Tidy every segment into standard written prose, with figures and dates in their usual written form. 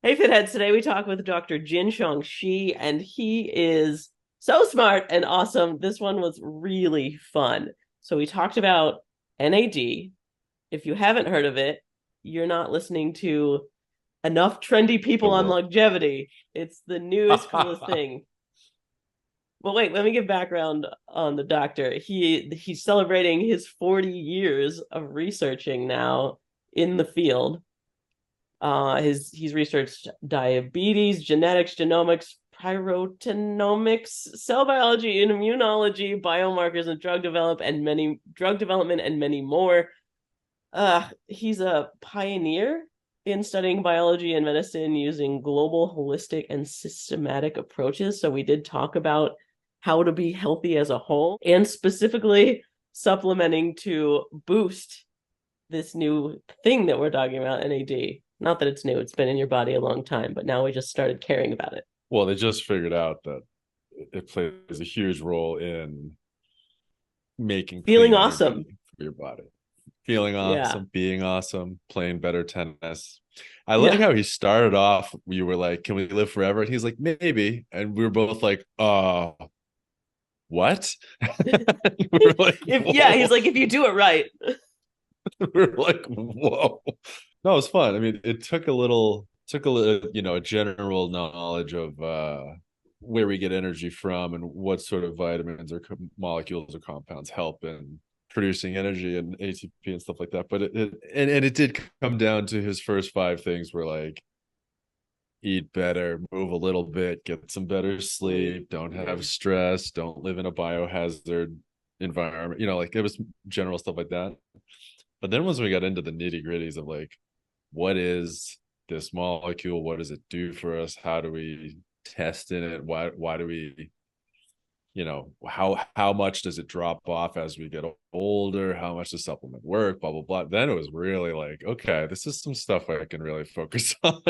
Hey, Fitheads. Today we talk with Dr. Jin-Xiong She, and he is so smart and awesome. This one was really fun. So we talked about NAD. If you haven't heard of it, you're not listening to enough trendy people The on world. longevity. It's the newest, coolest thing. Well, wait, let me give background on the doctor. He's celebrating his 40 years of researching now in the field. He's researched diabetes, genetics, genomics, pyrogenomics, cell biology, and immunology, biomarkers, and drug development, and many more. He's a pioneer in studying biology and medicine using global, holistic, and systematic approaches. So we did talk about how to be healthy as a whole, and specifically supplementing to boost this new thing that we're talking about, NAD. Not that it's new, it's been in your body a long time, but now we just started caring about it. Well, they just figured out that it plays a huge role in making Feeling clean awesome. energy for your body. Feeling Yeah. awesome, being awesome, playing better tennis. I like Yeah. how he started off. You were like, "Can we live forever?" And he's like, "Maybe." And we were both like, what?" We were like, Yeah, he's "Whoa." like, if you do it right. We were like, "Whoa." No, it was fun. I mean, it took a little, a general knowledge of where we get energy from and what sort of vitamins or molecules or compounds help in producing energy and ATP and stuff like that. But and it did come down to his first five things were like eat better, move a little bit, get some better sleep, don't have stress, don't live in a biohazard environment. Like it was general stuff like that. But then once we got into the nitty gritties of like, what is this molecule? What does it do for us? How do we test in it? Why do we, how much does it drop off as we get older? How much does supplement work? Blah blah blah. Then it was really like, okay, this is some stuff I can really focus on.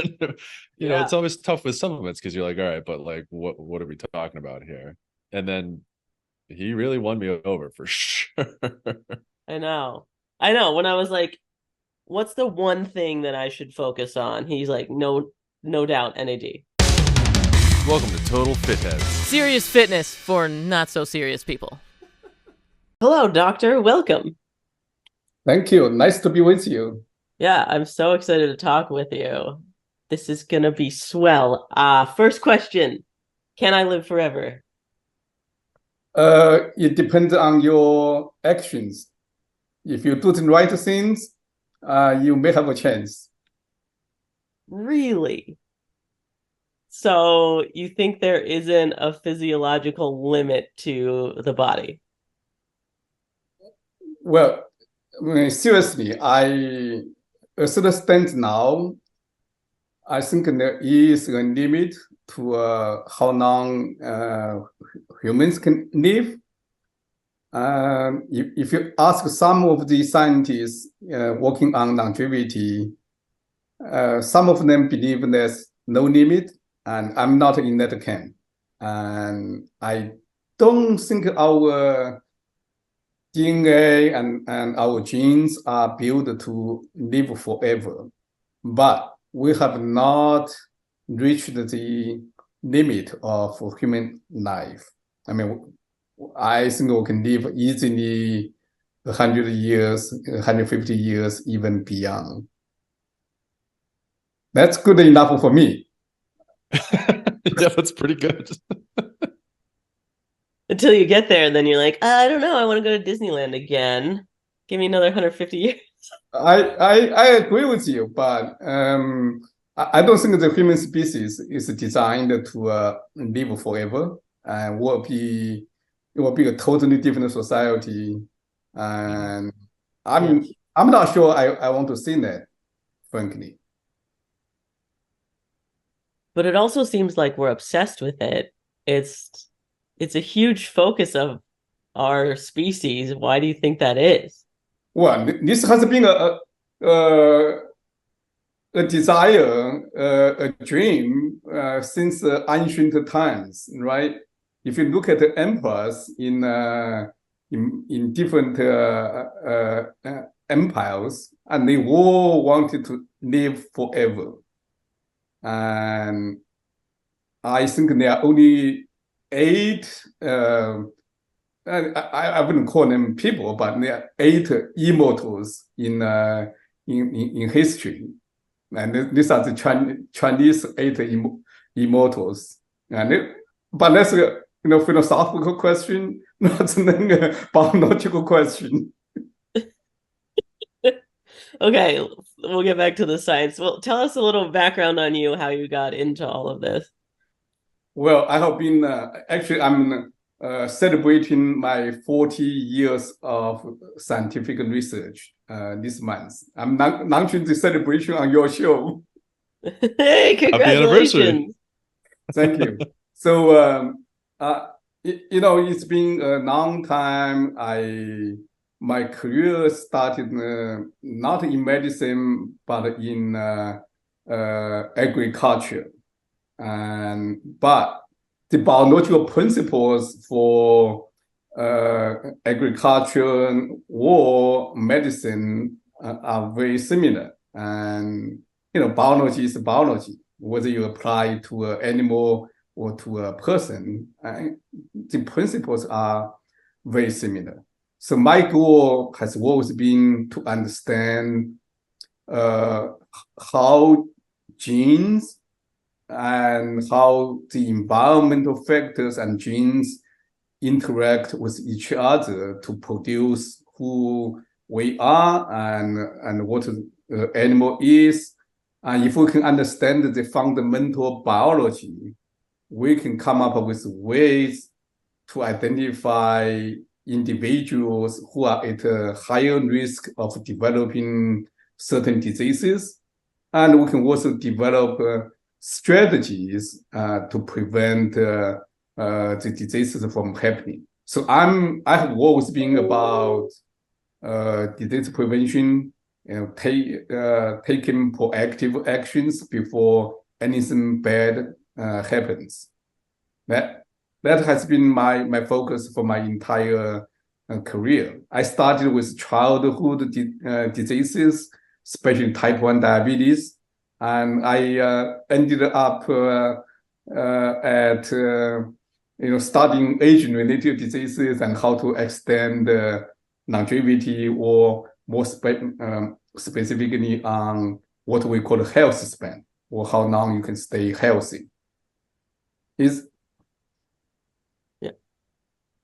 Yeah, It's always tough with supplements because you're like, all right, but like, what are we talking about here? And then he really won me over for sure. I know. I know. When I was like, what's the one thing that I should focus on? He's like, no doubt, NAD. Welcome to Total Fitheads. Serious fitness for not so serious people. Hello, doctor. Welcome. Thank you. Nice to be with you. Yeah, I'm so excited to talk with you. This is gonna be swell. First question. Can I live forever? It depends on your actions. If you do the right things, you may have a chance. Really? So you think there isn't a physiological limit to the body? Well, seriously, as it stands now, I think there is a limit to how long humans can live. If you ask some of the scientists working on longevity, some of them believe there's no limit, and I'm not in that camp. And I don't think our DNA and our genes are built to live forever. But we have not reached the limit of human life. I mean, I think we can live easily 100 years, 150 years, even beyond. That's good enough for me. Yeah, that's pretty good. Until you get there, and then you're like, I don't know, I want to go to Disneyland again. Give me another 150 years. I agree with you, but I don't think the human species is designed to live forever and it will be a totally different society. And Yeah. I'm not sure I want to see that, frankly. But it also seems like we're obsessed with it. It's it's a huge focus of our species. Why do you think that is? Well, this has been a desire, a dream since ancient times, right? If you look at the emperors in different empires, and they all wanted to live forever. and I think there are only 8. I wouldn't call them people, but there are 8 immortals in history, and these are the Chinese 8 immortals. But that's a philosophical question, not a biological question. Okay, we'll get back to the science. Well, tell us a little background on you, how you got into all of this. Well, I have been actually I'm celebrating my 40 years of scientific research this month. I'm launching the celebration on your show. Hey, Happy anniversary. congratulations. Thank you. So, it's been a long time. My career started not in medicine, but in agriculture. But the biological principles for agriculture or medicine are very similar. And biology is biology, whether you apply to an animal or to a person. The principles are very similar. So my goal has always been to understand how genes and how the environmental factors and genes interact with each other to produce who we are and what the animal is. And if we can understand the fundamental biology, we can come up with ways to identify individuals who are at a higher risk of developing certain diseases. And we can also develop strategies to prevent the diseases from happening. So I have always been about disease prevention, taking proactive actions before anything bad happens. That has been my focus for my entire career. I started with childhood diseases, especially type 1 diabetes, and I ended up at studying age-related diseases and how to extend longevity, or more specifically on what we call a health span, or how long you can stay healthy.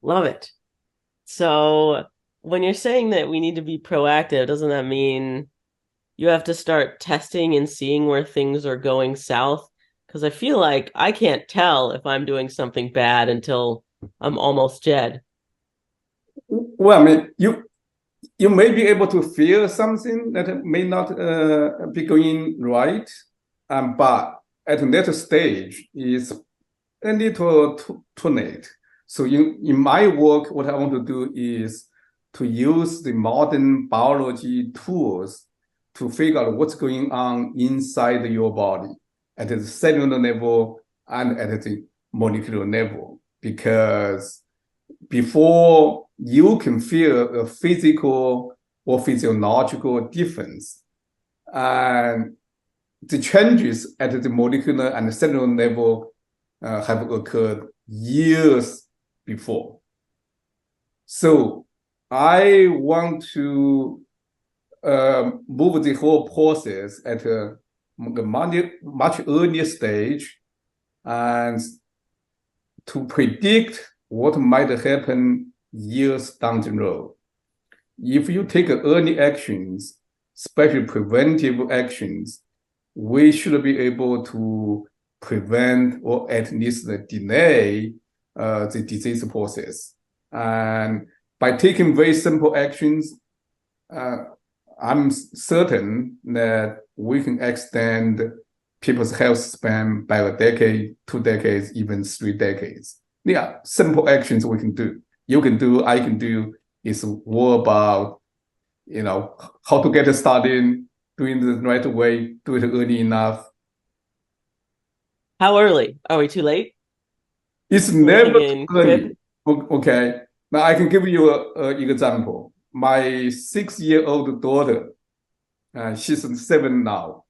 Love it. So when you're saying that we need to be proactive, doesn't that mean you have to start testing and seeing where things are going south? Because I feel like I can't tell if I'm doing something bad until I'm almost dead. Well, I mean, you may be able to feel something that may not be going right, but at that stage is a little too late. So in my work, what I want to do is to use the modern biology tools to figure out what's going on inside your body at the cellular level and at the molecular level. Because before you can feel a physical or physiological difference, and the changes at the molecular and cellular level have occurred years before. So I want to move the whole process at a much earlier stage, and to predict what might happen years down the road. If you take early actions, especially preventive actions, we should be able to prevent or at least delay the disease process. And by taking very simple actions, I'm certain that we can extend people's health span by a decade, 2 decades, even 3 decades. Yeah, simple actions we can do. You can do, I can do. It's all about, how to get started, doing it the right way, do it early enough. How early? Are we too late? It's never too early. Okay. Now I can give you an example. My 6-year-old daughter, she's 7 now,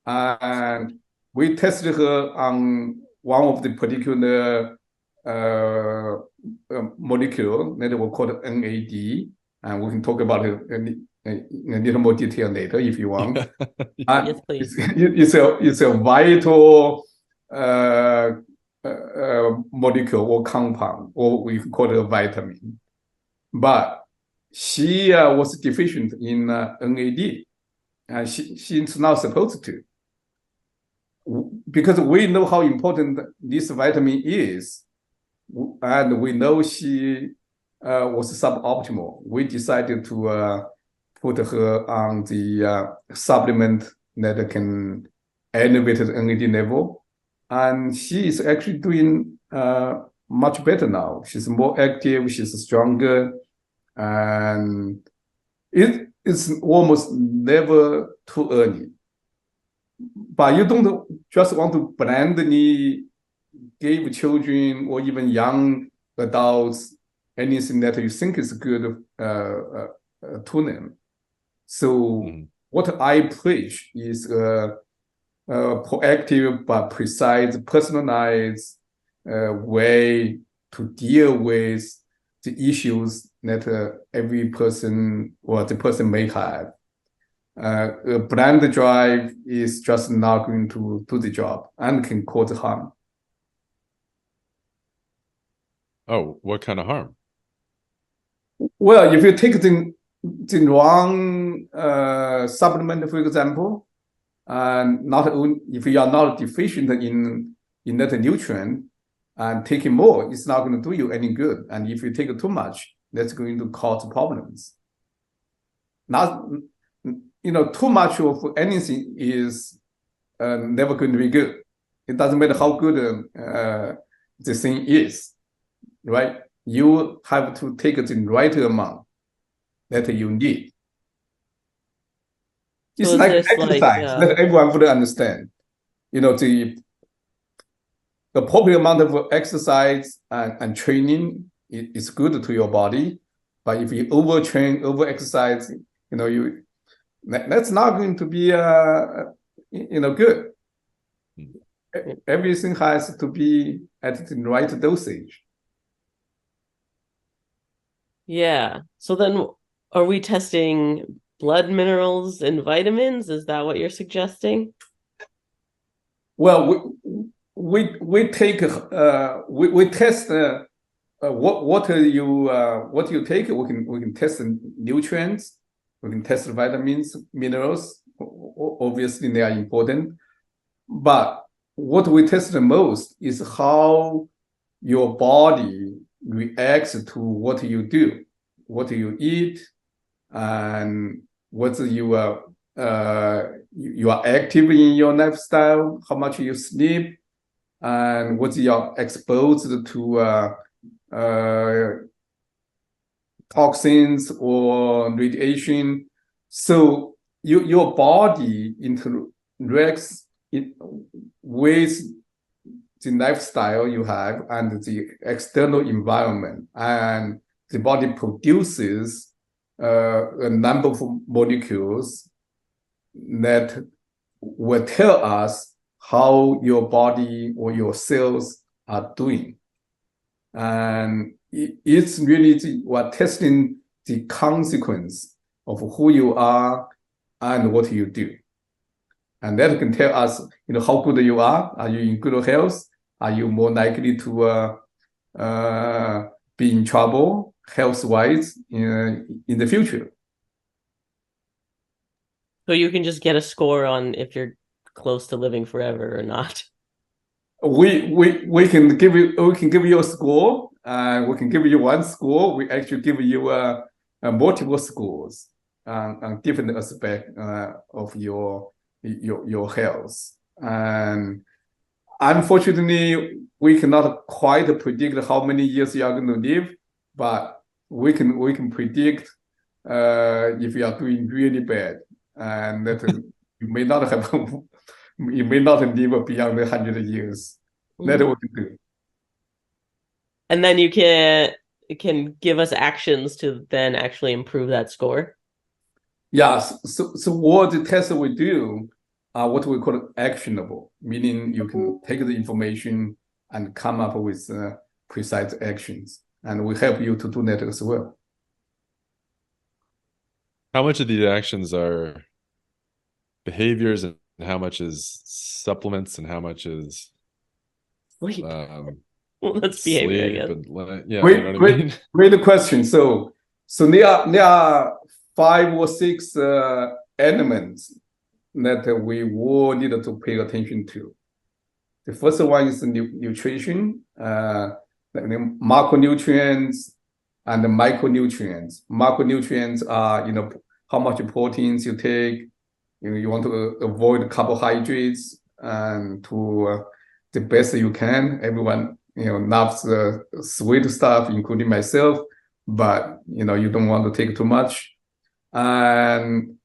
and we tested her on one of the particular molecule that we call NAD, and we can talk about it in a little more detail later if you want. Yes, please. It's a vital molecule or compound, or we call it a vitamin. But she was deficient in NAD, and she's not supposed to. Because we know how important this vitamin is, and we know she was suboptimal, we decided to put her on the supplement that can elevate the NAD level. And she is actually doing much better now. She's more active, she's stronger, and it's almost never too early. But you don't just want to blindly give children or even young adults anything that you think is good to them. So what I preach is proactive but precise, personalized way to deal with the issues that every person or the person may have. A blind drive is just not going to do the job and can cause harm. Oh, what kind of harm? Well, if you take the wrong supplement, for example, and not only if you are not deficient in that nutrient, and taking more, it's not going to do you any good. And if you take too much, that's going to cause problems. Not, too much of anything is never going to be good. It doesn't matter how good the thing is, right? You have to take the right amount that you need. It's So like is this exercise that everyone would understand. The appropriate amount of exercise and training is good to your body, but if you overtrain, overexercise, that's not going to be good. Everything has to be at the right dosage. Yeah. So then, are we testing blood minerals and vitamins? Is that what you're suggesting? Well, we take we test what you take. We can test the nutrients. We can test the vitamins, minerals. Obviously, they are important. But what we test the most is how your body reacts to what you do, what you eat, and what you are active in your lifestyle, how much you sleep, and what you are exposed to toxins or radiation. So your body interacts with the lifestyle you have and the external environment, and the body produces a number of molecules that will tell us how your body or your cells are doing. And it's really we're testing the consequence of who you are and what you do. And that can tell us, how good you are. Are you in good health? Are you more likely to be in trouble health-wise in the future? So you can just get a score on if you're close to living forever or not. We can give you a score. We can give you one score. We actually give you multiple scores on different aspects of your health. And unfortunately, we cannot quite predict how many years you are going to live, but we can predict if you are doing really bad, and that you may not have you may not live beyond 100 years. That we can do. And then you can give us actions to then actually improve that score. Yes. So what the test we do are what we call actionable, meaning you can take the information and come up with precise actions. And we help you to do that as well. How much of these actions are behaviors and how much is supplements and how much is Sleep. Well, that's behavior again. And, yeah, you know what I mean? Great question. So there are 5 or 6 elements that we will need to pay attention to. The first one is nutrition, the macronutrients and the micronutrients. Macronutrients are, how much proteins you take. You want to avoid carbohydrates and to the best you can. Everyone, loves sweet stuff, including myself, but, you don't want to take too much. And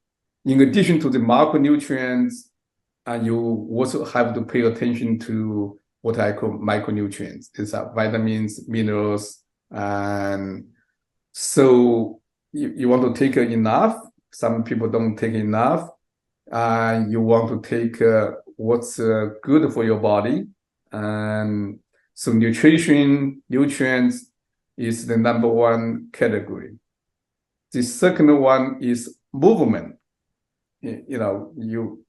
in addition to the macronutrients, you also have to pay attention to what I call micronutrients. These are vitamins, minerals, and so you want to take enough. Some people don't take enough. You want to take what's good for your body. And so nutrients is the #1 category. The second one is movement. You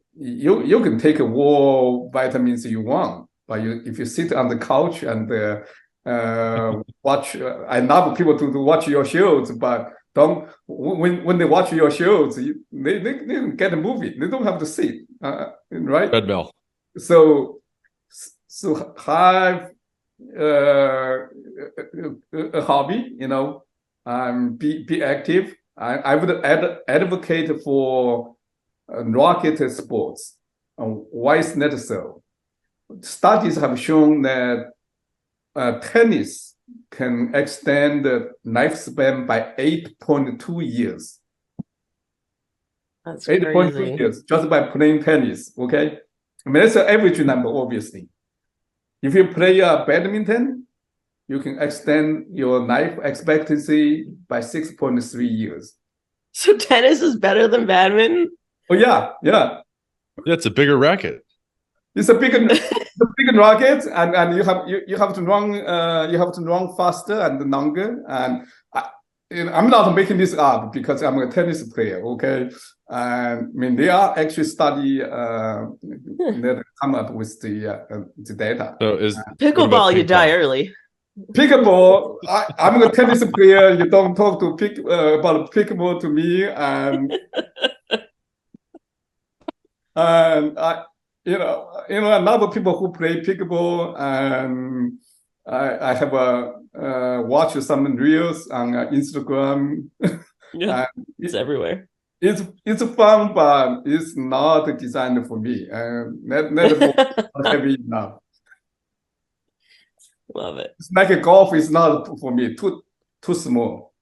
can take all vitamins you want, but if you sit on the couch and watch, I love people to watch your shows, but don't when they watch your shows, they get a movie. They don't have to sit, right? Treadmill. So have a hobby, be active. I would advocate for rocket sports. Why is that so? Studies have shown that tennis can extend the lifespan by 8.2 years. That's crazy. 8.2 years just by playing tennis, okay? I mean, that's an average number, obviously. If you play badminton, you can extend your life expectancy by 6.3 years. So tennis is better than badminton? Oh, yeah. Yeah, it's a bigger racket. It's a bigger racket, and you have to run faster and longer. And I'm not making this up because I'm a tennis player. Okay, I mean there are actually studies that come up with the data. So is pickleball? You die early. Pickleball. I'm a tennis player. You don't talk to about pickleball to me, and a lot of people who play pickleball, and I have watched some reels on Instagram. Yeah, it's everywhere. It's fun, but it's not designed for me. Not heavy enough. Love it. It's like a golf is not for me. Too small.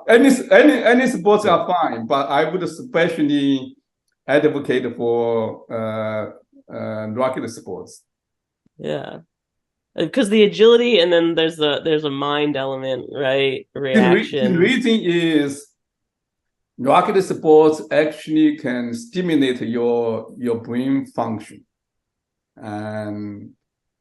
Any sports are fine, but I would especially advocate for rocket sports. Yeah, because the agility, and then there's a mind element, right? Reaction. The reason is rocket sports actually can stimulate your brain function, and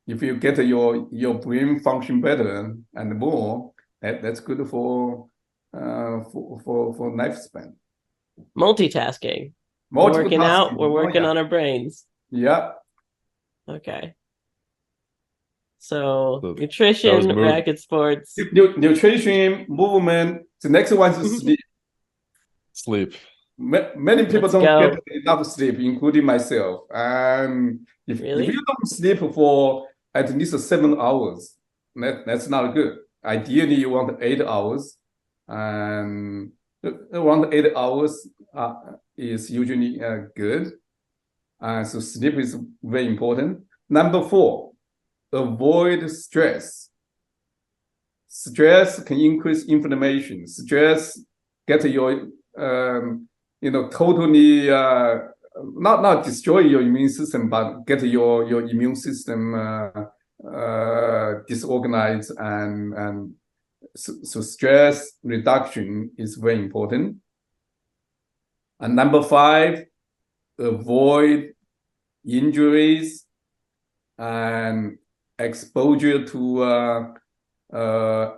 if you get your brain function better and more, that's good for lifespan. Multitasking. We're working out. We're working on our brains. Yeah. Okay. So nutrition, racket sports, nutrition, movement. The next one is sleep. Sleep. Many people don't get enough sleep, including myself. If you don't sleep for at least 7 hours, that's not good. Ideally, you want 8 hours, and around 8 hours is usually good. So sleep is very important. #4, avoid stress. Stress can increase inflammation. Stress get your totally not destroy your immune system, but get your immune system disorganized, and so stress reduction is very important. And #5, avoid injuries and exposure to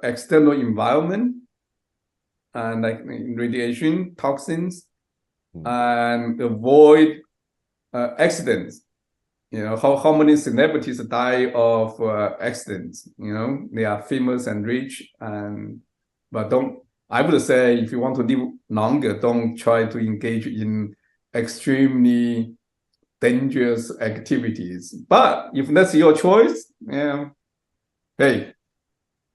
external environment and like radiation, toxins, and avoid accidents. How many celebrities die of accidents? They are famous and rich, but I would say if you want to live longer, don't try to engage in extremely dangerous activities. But if that's your choice, hey,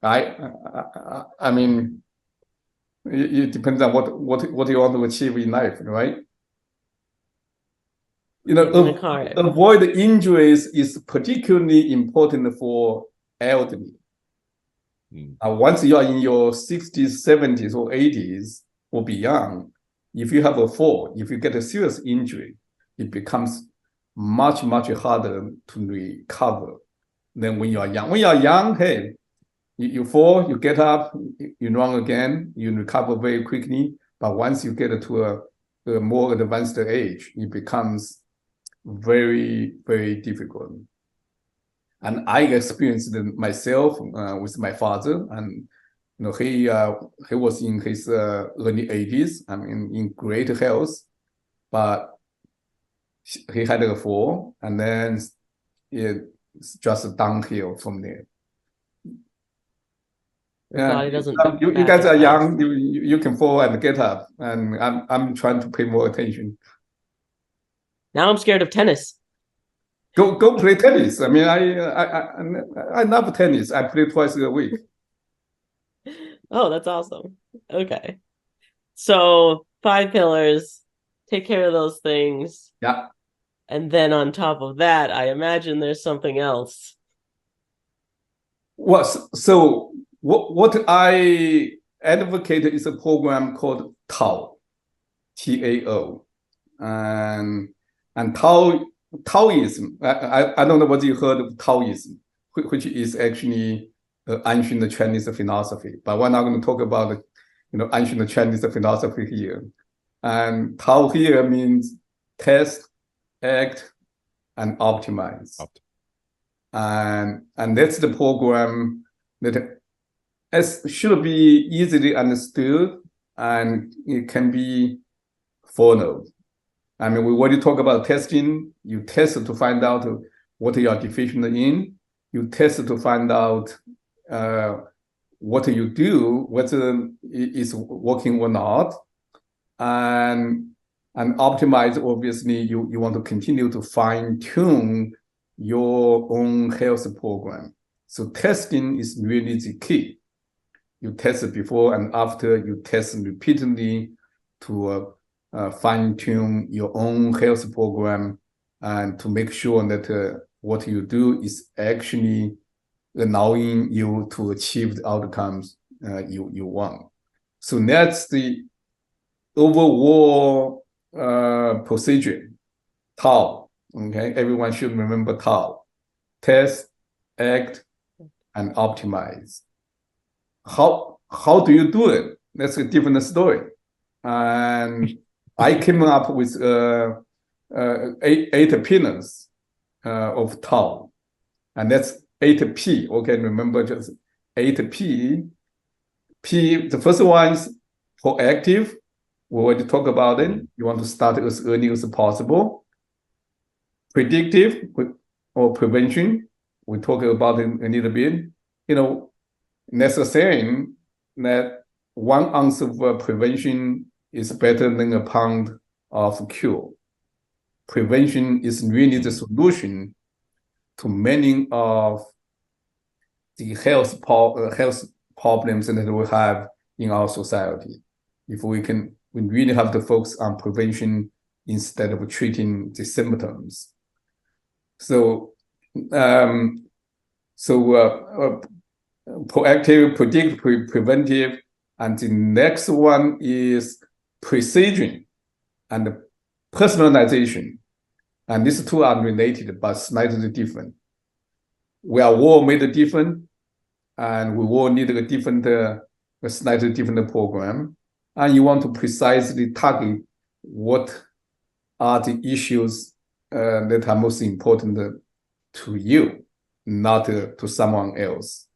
I mean, it depends on what you want to achieve in life, right? Avoid injuries is particularly important for elderly. Once you are in your 60s, 70s, or 80s, or beyond, if you have a fall, if you get a serious injury, it becomes much, much harder to recover than when you are young. When you are young, hey, you fall, you get up, you run again, you recover very quickly. But once you get to a more advanced age, it becomes very, very difficult. And I experienced it myself with my father, and he was in his early 80s. I mean, in great health, but he had a fall, and then it's just downhill from there. Body doesn't. You guys are young. You can fall and get up, and I'm trying to pay more attention. Now I'm scared of tennis. Go play tennis. I mean, I love tennis. I play twice a week. Oh, that's awesome. Okay. So 5 pillars, take care of those things. Yeah. And then on top of that, I imagine there's something else. Well, so what I advocate is a program called TAO, TAO, and Taoism. I don't know whether you heard of Taoism, which is actually ancient Chinese philosophy. But we're not going to talk about ancient Chinese philosophy here. And Tao here means test, act, and optimize. And that's the program that should be easily understood, and it can be followed. I mean, we already talk about testing. You test to find out what you are deficient in. You test to find out what you do, whether it is working or not. And optimize, obviously, you want to continue to fine-tune your own health program. So testing is really the key. You test before and after, you test repeatedly to fine-tune your own health program and to make sure that what you do is actually allowing you to achieve the outcomes you want. So that's the overall procedure, TAO. Okay, everyone should remember TAO: test, act, and optimize. How do you do it? That's a different story. And I came up with 8 pillars of TAO, and that's 8P. Okay, remember just 8P. The first one is proactive. We already talked about it. You want to start as early as possible. Predictive or prevention. We talked about it a little bit. Necessary that 1 ounce of prevention is better than a pound of cure. Prevention is really the solution to many of the health problems that we have in our society. If we really have to focus on prevention instead of treating the symptoms. So, proactive, predictive, preventive, and the next one is precision and personalization. And these two are related but slightly different. We are all made different, and we all need a slightly different program. And you want to precisely target what are the issues that are most important to you, not to someone else,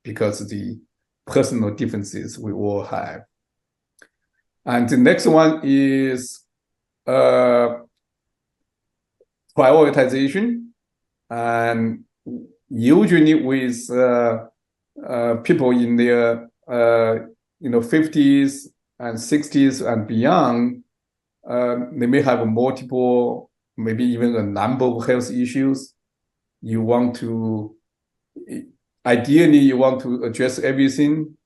because the personal differences we all have. And the next one is prioritization, and usually with people in their 50s and 60s and beyond, they may have multiple, maybe even a number of health issues. Ideally, you want to address everything,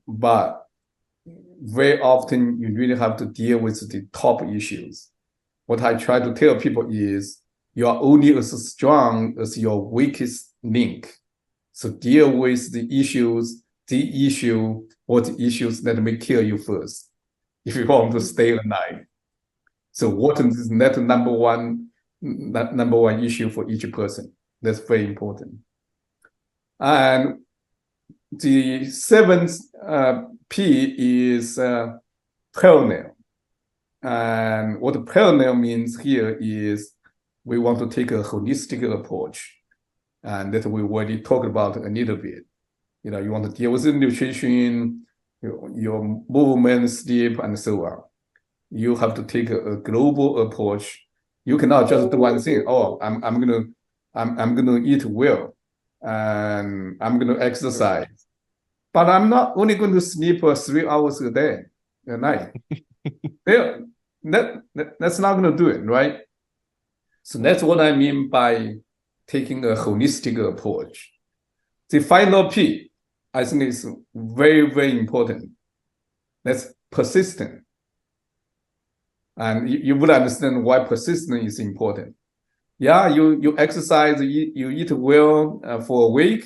but very often you really have to deal with the top issues. What I try to tell people is you are only as strong as your weakest link. So deal with the issue or the issues that may kill you first if you want to stay alive. So what is that number one issue for each person? That's very important. And the seventh P is parallel. And what parallel means here is we want to take a holistic approach, and that we already talked about a little bit. You want to deal with the nutrition, your movement, sleep, and so on. You have to take a global approach. You cannot just do one thing. Oh, I'm gonna eat well, and I'm gonna exercise, but I'm not only going to sleep 3 hours a day at night. That's not going to do it, right? So that's what I mean by taking a holistic approach. The final P, I think, is very, very important. That's persistent. And you would understand why persistence is important. Yeah, you exercise, you eat well for a week,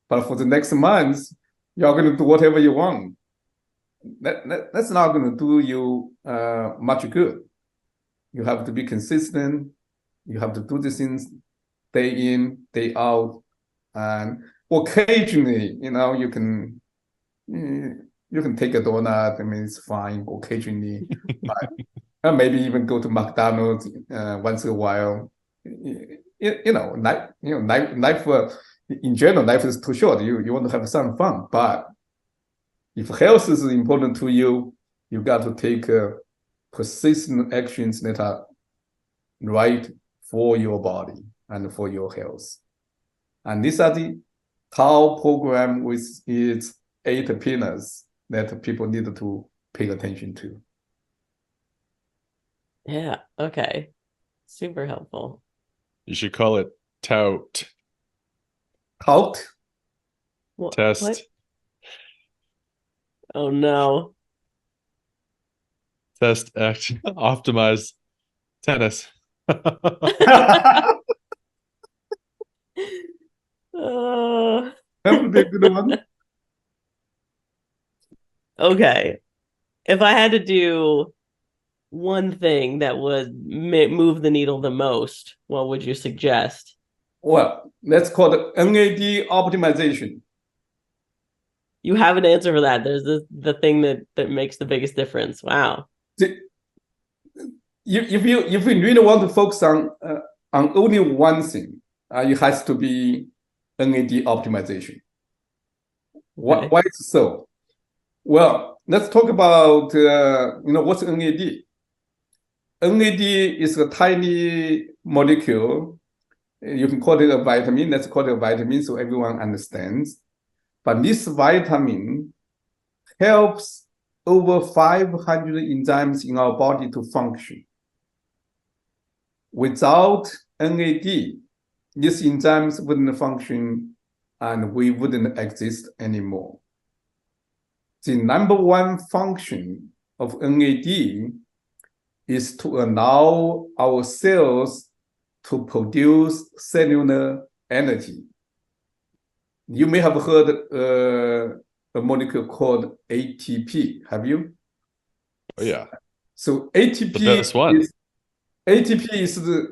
but for the next month, you're going to do whatever you want. That's not going to do you much good. You have to be consistent. You have to do the things day in, day out, and occasionally, you can take a donut. I mean, it's fine occasionally, but maybe even go to McDonald's once in a while. Life in general, life is too short. You want to have some fun, but if health is important to you, you got to take persistent actions that are right for your body and for your health. And these are the Tao program with its 8 pillars that people need to pay attention to. Yeah, okay. Super helpful. You should call it tout. Tout? Test. What? Oh no. Test, act, optimize, tennis. That would be a good one. Okay. If I had to do one thing that would move the needle the most, what would you suggest? Well, that's called NAD optimization. You have an answer for that. There's the thing that makes the biggest difference. Wow. If you really want to focus on only one thing, it has to be NAD optimization. Okay. Why is so? Well, let's talk about what's NAD. NAD is a tiny molecule. You can call it a vitamin. Let's call it a vitamin so everyone understands. But this vitamin helps over 500 enzymes in our body to function. Without NAD, these enzymes wouldn't function and we wouldn't exist anymore. The number one function of NAD is to allow our cells to produce cellular energy. You may have heard a molecule called ATP. Have you? Oh yeah. So ATP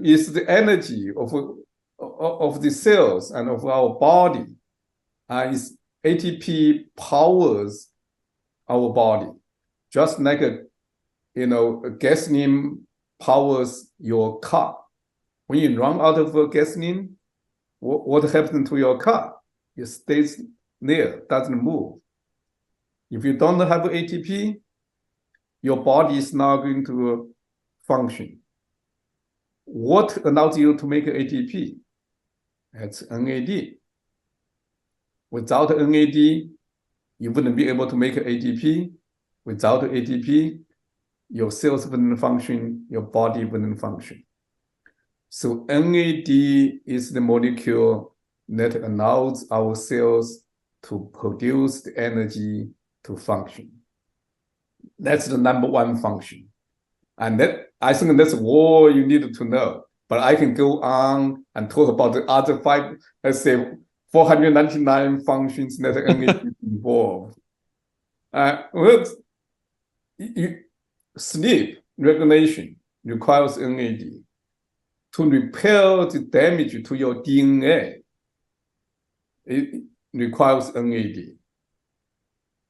is the energy of the cells and of our body. ATP powers our body, just like a gasoline powers your car. When you run out of gasoline, what happens to your car? It stays there, doesn't move. If you don't have ATP, your body is not going to function. What allows you to make ATP? It's NAD. Without NAD, you wouldn't be able to make ATP. Without ATP, your cells wouldn't function, your body wouldn't function. So NAD is the molecule that allows our cells to produce the energy to function. That's the number one function. And that, I think that's all you need to know. But I can go on and talk about the other five, let's say 499 functions that NAD is involved. Well, sleep regulation requires NAD. To repair the damage to your DNA, it requires NAD.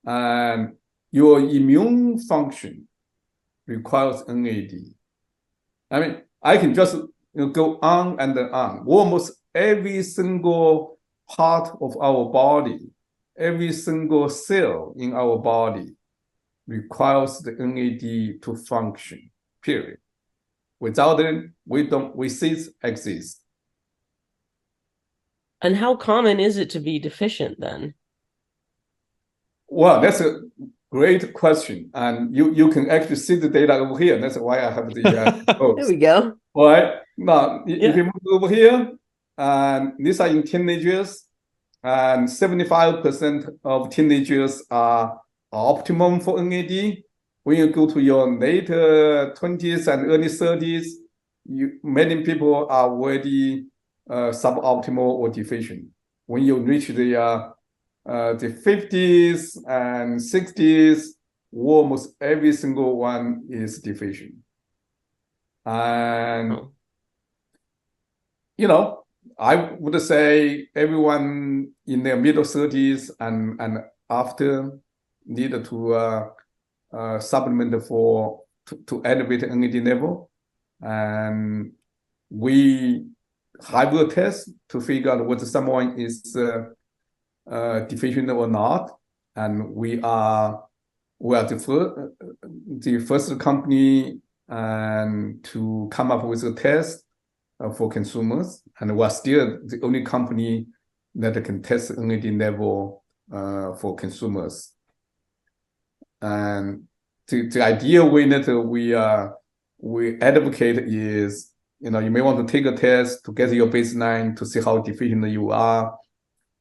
And your immune function requires NAD. I mean, I can just go on and on. Almost every single part of our body, every single cell in our body requires the NAD to function, period. Without it, we cease exist. And how common is it to be deficient then? Well, that's a great question. And you can actually see the data over here. That's why I have the There we go. All right. Now, if you move over here, and these are in teenagers, and 75% of teenagers are optimum for NAD. When you go to your later 20s and early 30s, many people are already suboptimal or deficient. When you reach the 50s and 60s, almost every single one is deficient. And, I would say everyone in their middle 30s and after need to supplement to elevate NAD level. And we have a test to figure out whether someone is deficient or not. And we are the first company to come up with a test for consumers. And we're still the only company that can test NAD level for consumers. And the ideal way that we advocate is, you may want to take a test to get your baseline to see how deficient you are.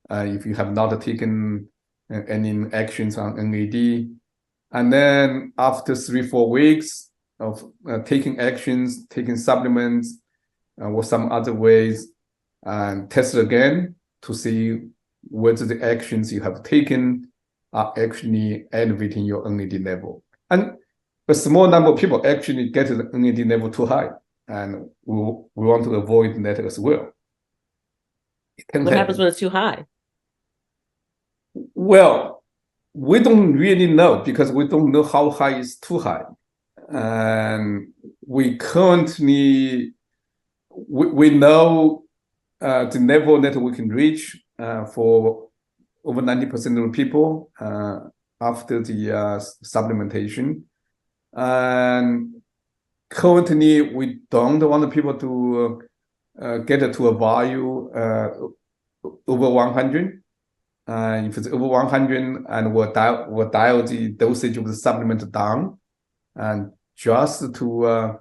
If you have not taken any actions on NAD. And then after 3-4 weeks of taking actions, taking supplements, or some other ways, and test again to see whether the actions you have taken are actually elevating your NAD level. And a small number of people actually get the NAD level too high, and we want to avoid that as well. What happens when it's too high? Well, we don't really know because we don't know how high is too high. And we currently, we know the level that we can reach for over 90% of people after the supplementation. And currently, we don't want people to get to a value over 100. If it's over 100, and we'll dial the dosage of the supplement down, and just to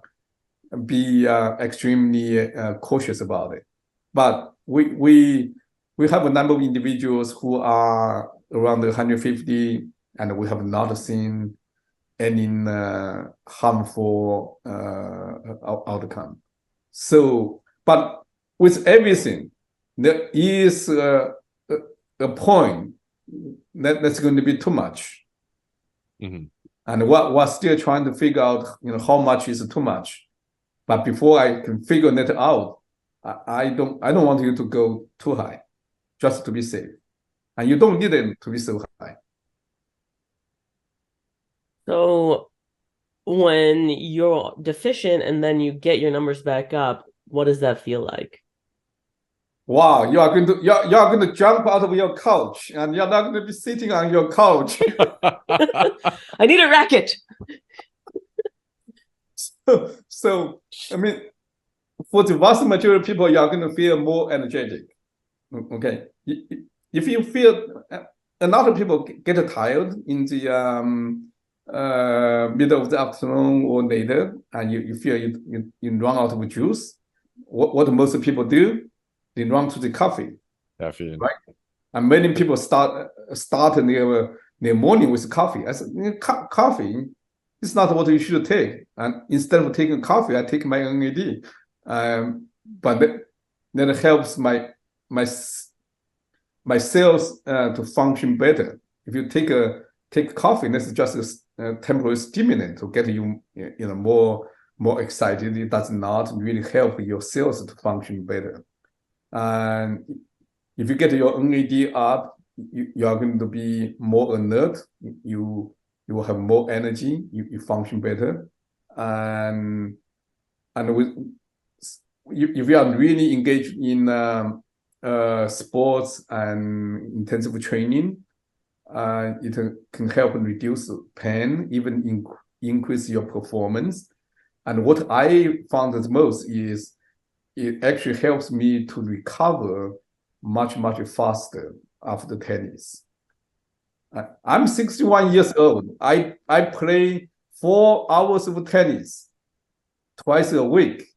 be extremely cautious about it. But we have a number of individuals who are around 150, and we have not seen any harmful outcome. So, but with everything, there is a point that's going to be too much. Mm-hmm. And we're still trying to figure out, how much is too much. But before I can figure that out, I don't want you to go too high, just to be safe. And you don't need it to be so high. So when you're deficient and then you get your numbers back up, what does that feel like? Wow, you're going to jump out of your couch and you're not going to be sitting on your couch. I need a racket. So I mean, for the vast majority of people, you're going to feel more energetic. Okay, if you feel a lot of people get tired in the middle of the afternoon or later, and you feel you run out of juice. What most people do, they run to the coffee. Caffeine. Right? And many people start their morning with coffee. I said, coffee is not what you should take. And instead of taking coffee, I take my NAD. But that helps my cells to function better. If you take coffee, that's just a temporary stimulant to get you more excited. It does not really help your cells to function better. And if you get your NAD up, you are going to be more alert. You will have more energy. You function better, and if you are really engaged in sports and intensive training, it can help reduce pain, even increase your performance. And what I found the most is it actually helps me to recover much faster after tennis. I'm 61 years old. I play 4 hours of tennis twice a week.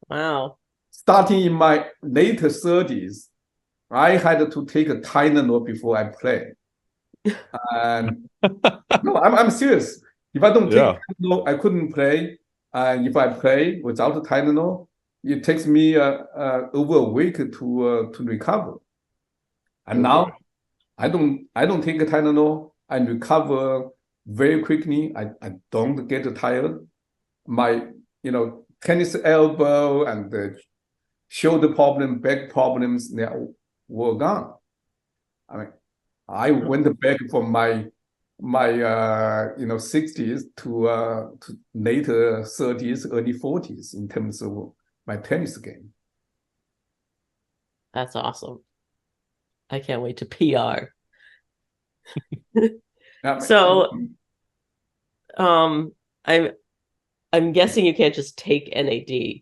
Wow. Starting in my late 30s, I had to take a Tylenol before I play. And no, I'm serious. If I don't take Tylenol, I couldn't play. And if I play without Tylenol, it takes me over a week to recover. And now I don't take a Tylenol. I recover very quickly. I don't get tired. My tennis elbow and the shoulder problem, back problems, they were gone. I mean, I went back from my 60s to later 30s, early 40s in terms of my tennis game. That's awesome. I can't wait to PR. So, I'm guessing you can't just take NAD.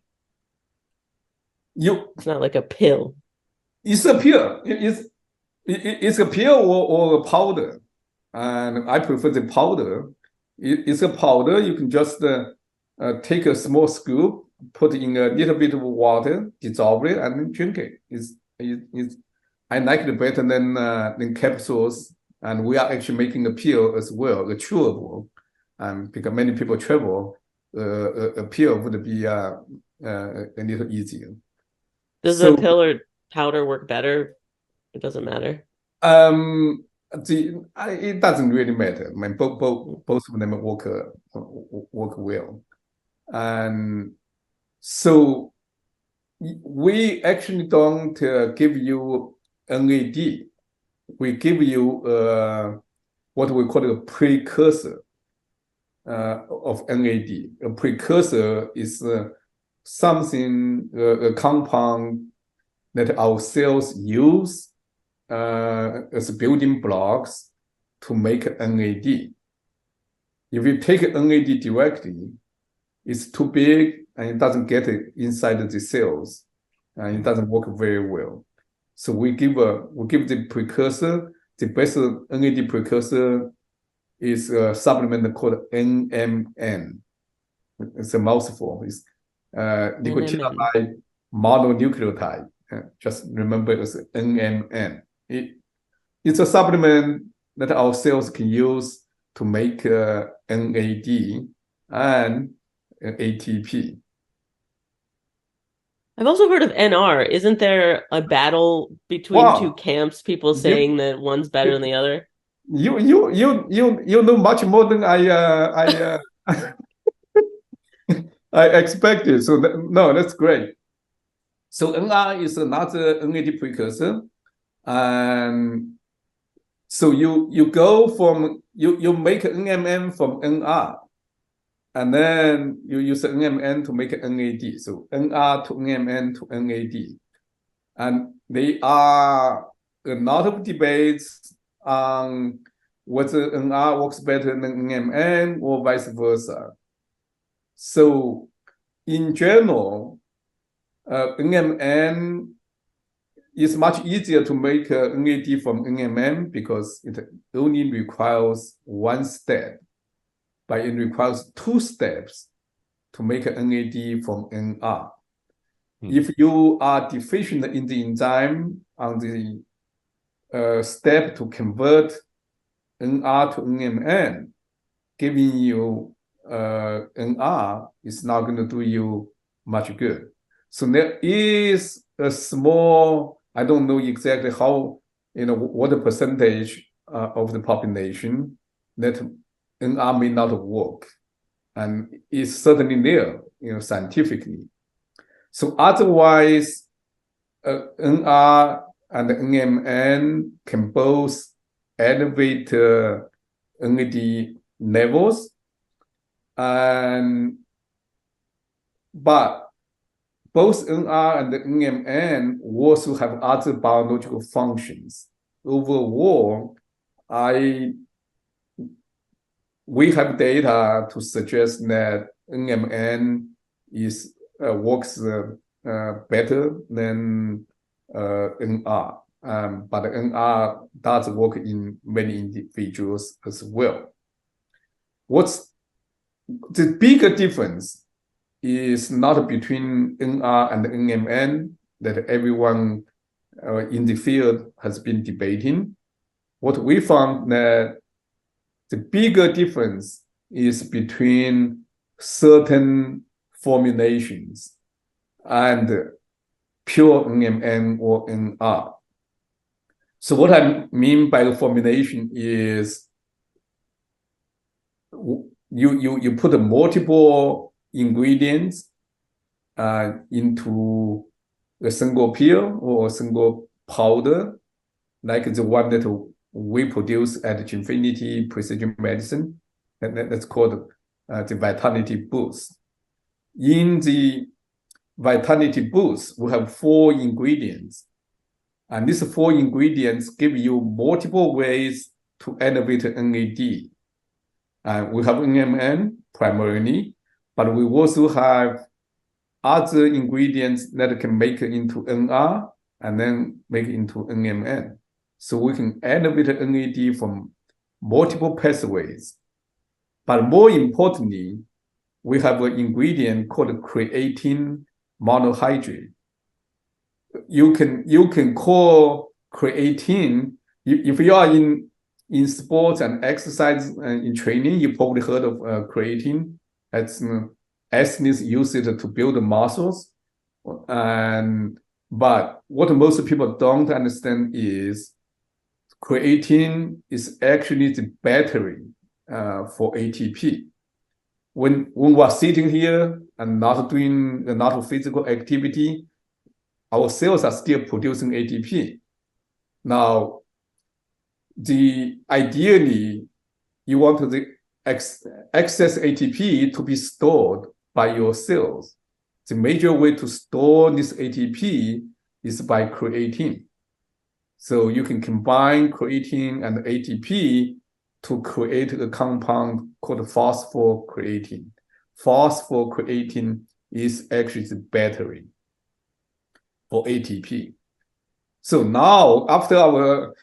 It's not like a pill. It's a pill. It's a pill or a powder, and I prefer the powder. It's a powder. You can just take a small scoop, put in a little bit of water, dissolve it, and then drink it. I like it better than capsules, and we are actually making a pill as well, a chewable. Because many people travel, a pill would be a little easier. Does the pill or powder work better? It doesn't matter. It doesn't really matter. I mean, both of them work well, and so we actually don't give you NAD. We give you what we call a precursor of NAD. A precursor is something, a compound that our cells use as building blocks to make NAD. If you take NAD directly, it's too big and it doesn't get inside the cells, and it doesn't work very well. So we give the precursor. The best NAD precursor is a supplement called NMN. It's a mouthful. It's nicotinamide mononucleotide. Just remember it as NMN. It's a supplement that our cells can use to make NAD and ATP. I've also heard of NR. Isn't there a battle between two camps? People saying that one's better than the other. You know much more than I I expected. So no, that's great. So NR is another NAD precursor, and so you go from you make NMN from NR, and then you use NMN to make NAD. So NR to NMN to NAD. And there are a lot of debates on whether NR works better than NMN or vice versa. So in general, NMN is much easier to make NAD from NMN because it only requires one step, but it requires 2 steps to make NAD from NR. If you are deficient in the enzyme on the step to convert NR to NMN, giving you NR is not going to do you much good. So there is a small, I don't know exactly how, what the percentage of the population that NR may not work. And it's certainly there, scientifically. So otherwise, NR and NMN can both elevate NAD levels, but both NR and NMN also have other biological functions. Overall, we have data to suggest that NMN works better than NR, but NR does work in many individuals as well. What's the bigger difference is not between NR and NMN that everyone in the field has been debating. What we found that the bigger difference is between certain formulations and pure NMN or NR. So what I mean by the formulation is you put multiple ingredients into a single pill or a single powder, like the one that we produce at Jinfiniti Precision Medicine. That's called the Vitality Boost. In the Vitality Boost, we have 4 ingredients. And these 4 ingredients give you multiple ways to elevate NAD. We have NMN primarily, but we also have other ingredients that can make it into NR and then make it into NMN. So we can elevate NAD from multiple pathways. But more importantly, we have an ingredient called creatine monohydrate. You can call creatine, if you are in sports and exercise in training, you probably heard of creatine. That's athletes use it to build muscles. But what most people don't understand is creatine is actually the battery for ATP. When we're sitting here and not doing a lot of physical activity, our cells are still producing ATP. Now, ideally, you want the excess ATP to be stored by your cells. The major way to store this ATP is by creatine. So you can combine creatine and ATP to create a compound called phosphocreatine. Phosphocreatine is actually the battery for ATP. So now, after our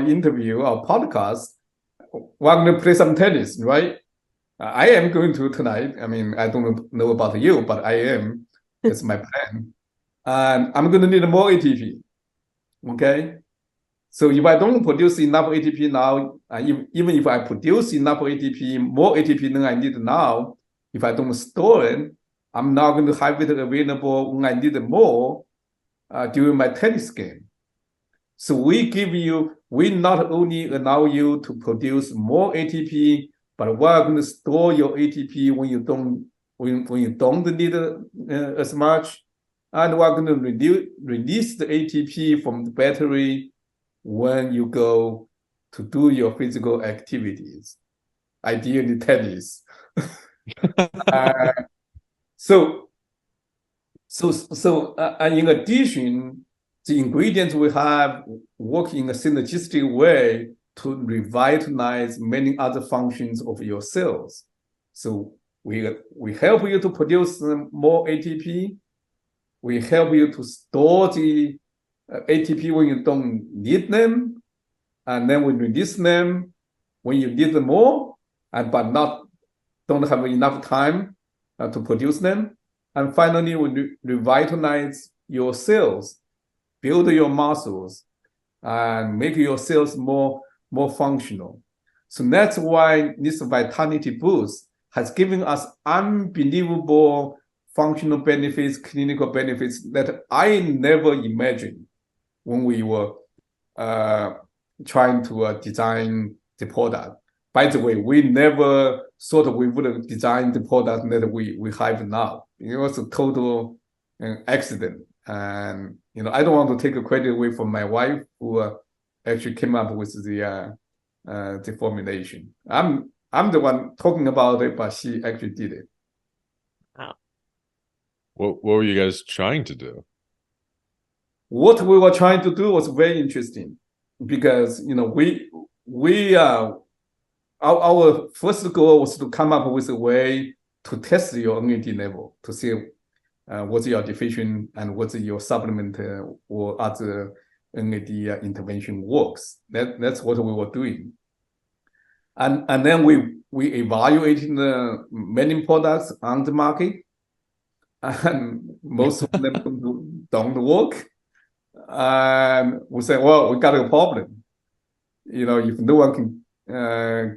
interview, our podcast, we're going to play some tennis, right? I am going to tonight. I mean, I don't know about you, but I am. That's my plan. And I'm going to need more ATP. Okay? So if I don't produce enough ATP now, even if I produce enough ATP, more ATP than I need now, if I don't store it, I'm not going to have it available when I need more during my tennis game. So we not only allow you to produce more ATP, but we're going to store your ATP when you don't need as much, and we're going to release the ATP from the battery when you go to do your physical activities. ideally tennis. uh, so in addition, the ingredients we have work in a synergistic way to revitalize many other functions of your cells. So we help you to produce more ATP. We help you to store the ATP when you don't need them, and then we release them when you need them more, but don't have enough time to produce them. And finally, we revitalize your cells, build your muscles, and make your cells more functional. So that's why this vitality boost has given us unbelievable functional benefits, clinical benefits that I never imagined when we were trying to design the product. By the way, we never thought we would have designed the product that we have now. It was a total accident. And, I don't want to take a credit away from my wife who actually came up with the formulation. I'm the one talking about it, but she actually did it. Wow. What were you guys trying to do? What we were trying to do was very interesting because, our first goal was to come up with a way to test your NAD level to see what's your deficient and what's your supplement or other NAD intervention works. That's what we were doing. And then we evaluated many products on the market, and most of them don't work. And we said, well, we got a problem. If no one can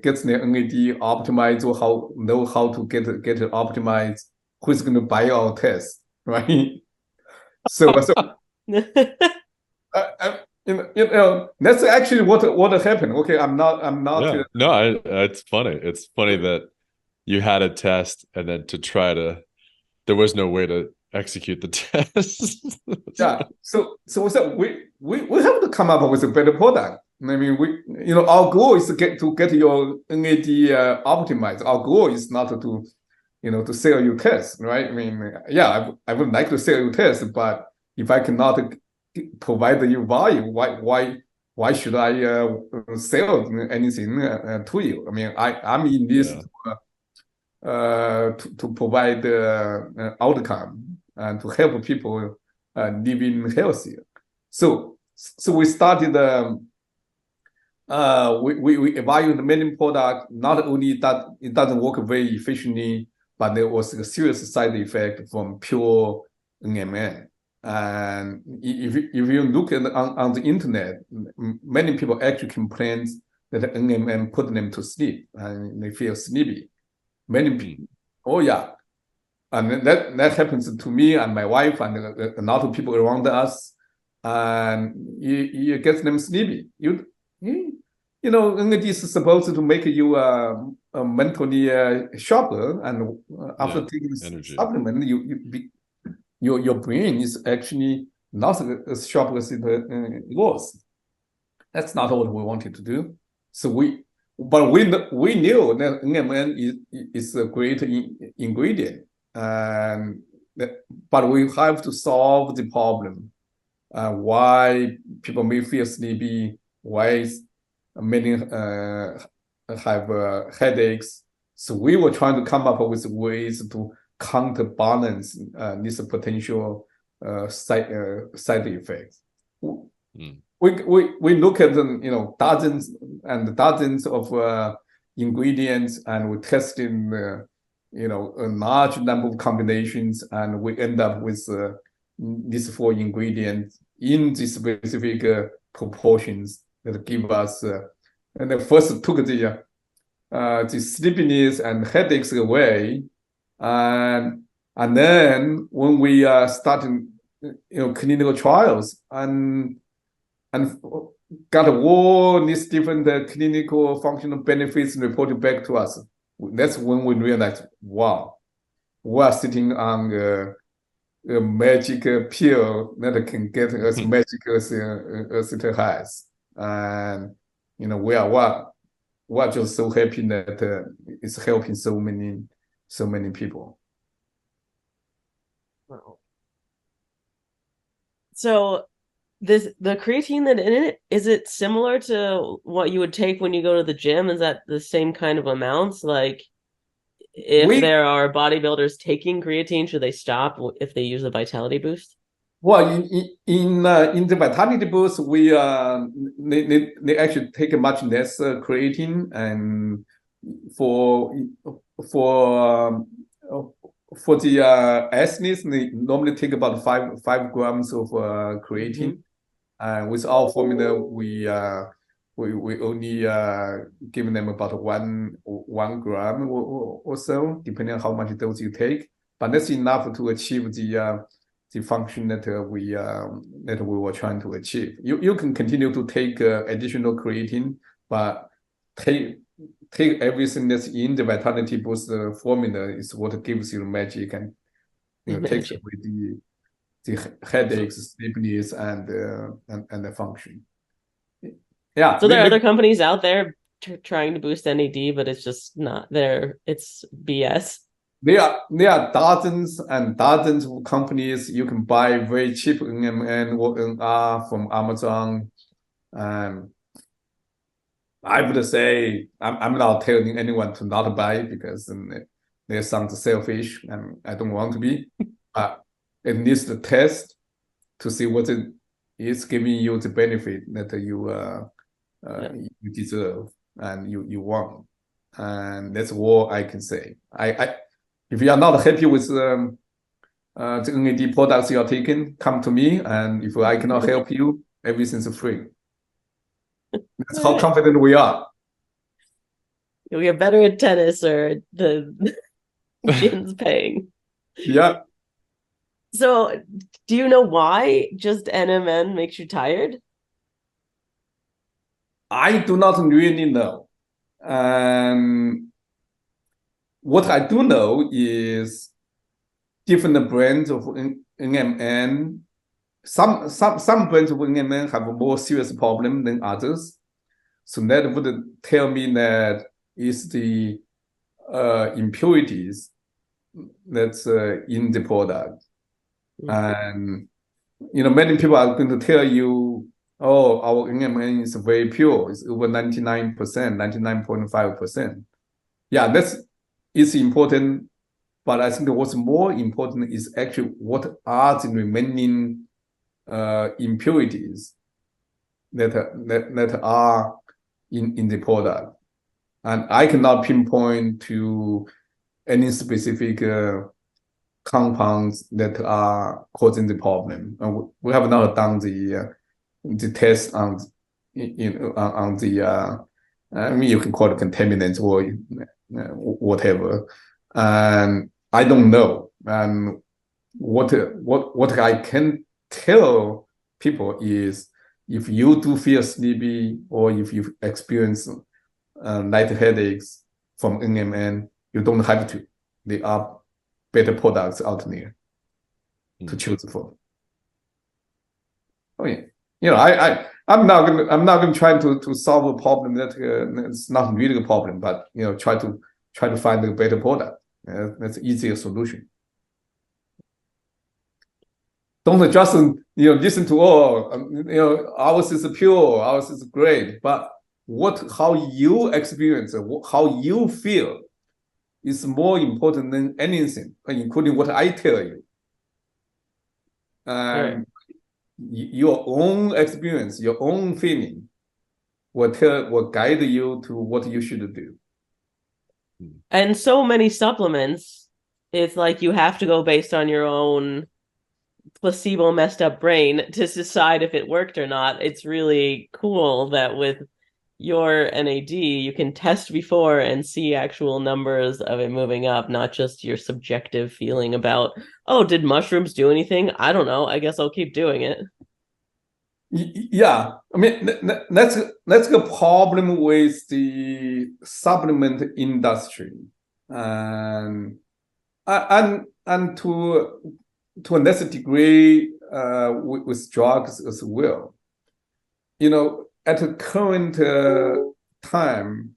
get the NAD optimized or know how to get it optimized, who's going to buy our test, right? So that's actually what happened. Okay, I'm not. Yeah. No, it's funny. It's funny that you had a test and then there was no way to execute the test. Yeah. So we said we have to come up with a better product. I mean, our goal is to get your NAD optimized. Our goal is not to sell you tests, right? I mean, yeah, I would like to sell you tests, but if I cannot provide you value, why should I sell anything to you? I mean, I'm in this to provide outcome and to help people living healthier. So we started. We evaluated many products. Not only that it doesn't work very efficiently, but there was a serious side effect from pure NMN. And if you look on the internet, many people actually complain that NMN put them to sleep and they feel sleepy. Many people, oh yeah, and that happens to me and my wife and a lot of people around us, and you get them sleepy. NAD is supposed to make you mentally sharper, and after taking this supplement, your brain is actually not as sharp as it was. That's not what we wanted to do. So we knew that NMN is a great ingredient, but we have to solve the problem. Why people may feel sleepy? Why many have headaches? So we were trying to come up with ways to counterbalance this potential side effects. We look at dozens and dozens of ingredients, and we tested a large number of combinations, and we end up with these 4 ingredients in the specific proportions that give us. And then first took the sleepiness and headaches away, and then when we started clinical trials and got all these different clinical functional benefits reported back to us, that's when we realized, wow, we are sitting on a magic pill that can get as magic as it has. And we are one. we're just so happy that it's helping so many people. Wow. So the creatine that in it, is it similar to what you would take when you go to the gym? Is that the same kind of amounts? Like if there are bodybuilders taking creatine, should they stop if they use a vitality boost? Well, in the vitality boost, they actually take much less creatine, and for for for the athletes, they normally take about 5 grams of creatine. And with our formula, we only give them about one gram or so, depending on how much dose you take. But that's enough to achieve the function that we were trying to achieve. You can continue to take additional creatine, but take everything that's in the vitality boost formula is what gives you magic and takes away the headaches, sleepiness, and the function. Yeah. So there are other companies out there trying to boost NAD, but it's just not there. It's BS. There are dozens and dozens of companies you can buy very cheap NMN or NR from Amazon. I would say I'm not telling anyone to not buy because they sound selfish and I don't want to be. But it needs to test to see what it is giving you the benefit that you deserve and you want. And that's all I can say. If you are not happy with the NAD products you are taking, come to me, and if I cannot help you, everything's free. That's how confident we are. You'll get better at tennis, or the Jin's paying. Yeah. So, do you know why just NMN makes you tired? I do not really know. What I do know is different brands of NMN. Some brands of NMN have a more serious problem than others. So that would tell me that it's the impurities that's in the product. And many people are going to tell you, oh, our NMN is very pure. It's over 99%, 99.5%. Yeah, it's important. But I think what's more important is actually what are the remaining impurities that are in the product. And I cannot pinpoint to any specific compounds that are causing the problem. We have not done the test on the I mean, you can call it contaminants or whatever, and I don't know. And what I can tell people is, if you do feel sleepy or if you experience night headaches from NMN, you don't have to. There are better products out there to choose from. I mean, I'm not gonna try to solve a problem that it's not really a problem, but try to find a better product. That's an easier solution. Don't just listen to ours is pure, ours is great, but how you experience it, how you feel is more important than anything, including what I tell you. And your own experience, your own feeling will guide you to what you should do. And so many supplements, it's like you have to go based on your own placebo messed up brain to decide if it worked or not. It's really cool that with your NAD, you can test before and see actual numbers of it moving up, not just your subjective feeling about, oh, did mushrooms do anything? I don't know. I guess I'll keep doing it. Yeah, I mean, that's the problem with the supplement industry, and to a lesser degree with drugs as well. At the current time,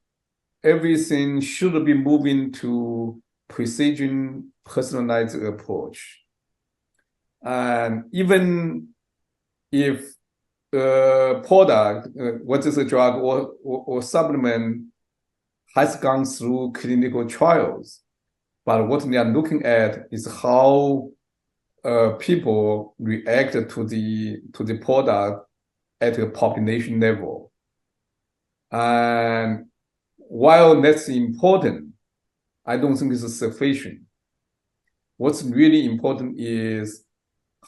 everything should be moving to precision, personalized approach. And even if a product, whether it's a drug or supplement, has gone through clinical trials, but what they are looking at is how people react to the product at a population level. And while that's important, I don't think it's sufficient. What's really important is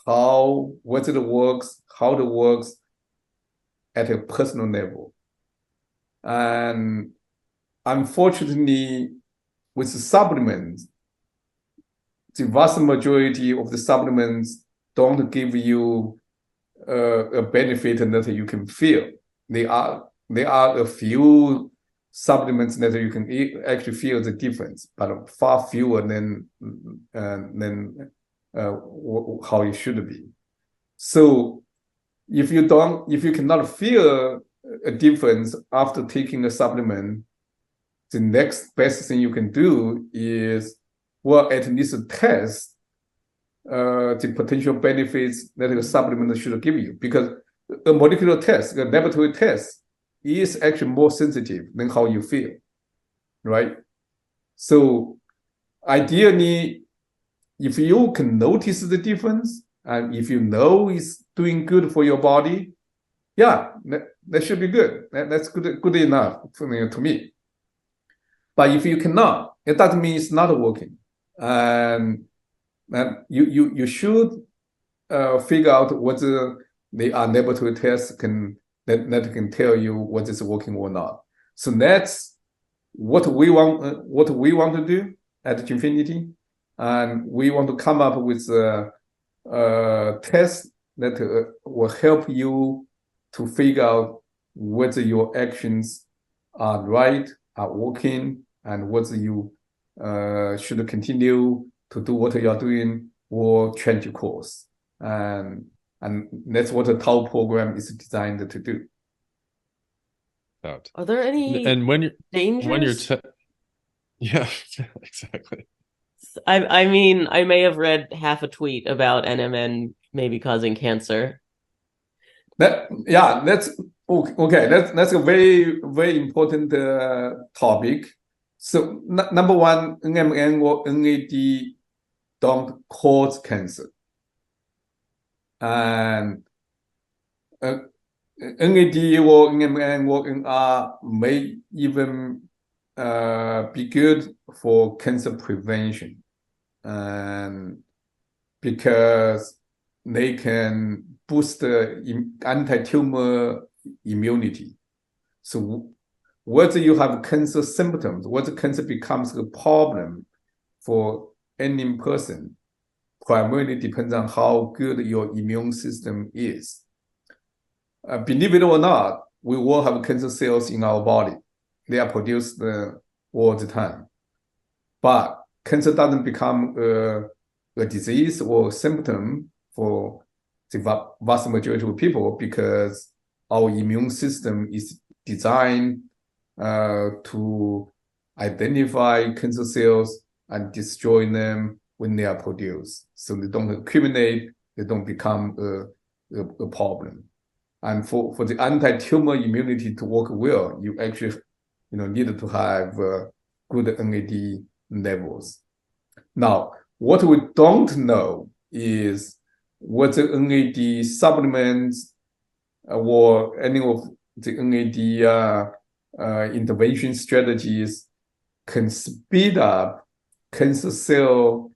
whether it works, how it works at a personal level. And unfortunately, with the supplements, the vast majority of the supplements don't give you a benefit that you can feel. There are a few supplements that you can actually feel the difference, but far fewer than how it should be. So if you cannot feel a difference after taking a supplement, the next best thing you can do is, well, at least test the potential benefits that a supplement should give you, because a molecular test, a laboratory test, is actually more sensitive than how you feel, right? So ideally, if you can notice the difference, and if you know it's doing good for your body, yeah, that should be good. That's good enough to me. But if you cannot, it doesn't mean it's not working. And you should figure out whether there are laboratory tests that can tell you whether it's working or not. So that's what we want to do at Jinfiniti, and we want to come up with a test that will help you to figure out whether your actions are right, are working, and whether you should continue to do what you are doing or change your course. And that's what the TAO program is designed to do. Are there any dangers? Yeah, exactly. I mean, I may have read half a tweet about NMN maybe causing cancer. That's okay. That's a very, very important topic. So number one, NMN or NAD don't cause cancer, and NAD or NMN or NR may even be good for cancer prevention, and because they can boost the anti-tumor immunity. So whether you have cancer symptoms, whether cancer becomes a problem for any person, primarily depends on how good your immune system is. Believe it or not, we all have cancer cells in our body. They are produced all the time. But cancer doesn't become a disease or symptom for the vast majority of people, because our immune system is designed to identify cancer cells and destroy them when they are produced, so they don't accumulate, they don't become a problem. And for the anti-tumor immunity to work well, you actually need to have good NAD levels. Now, what we don't know is whether NAD supplements or any of the NAD intervention strategies can speed up cancer cell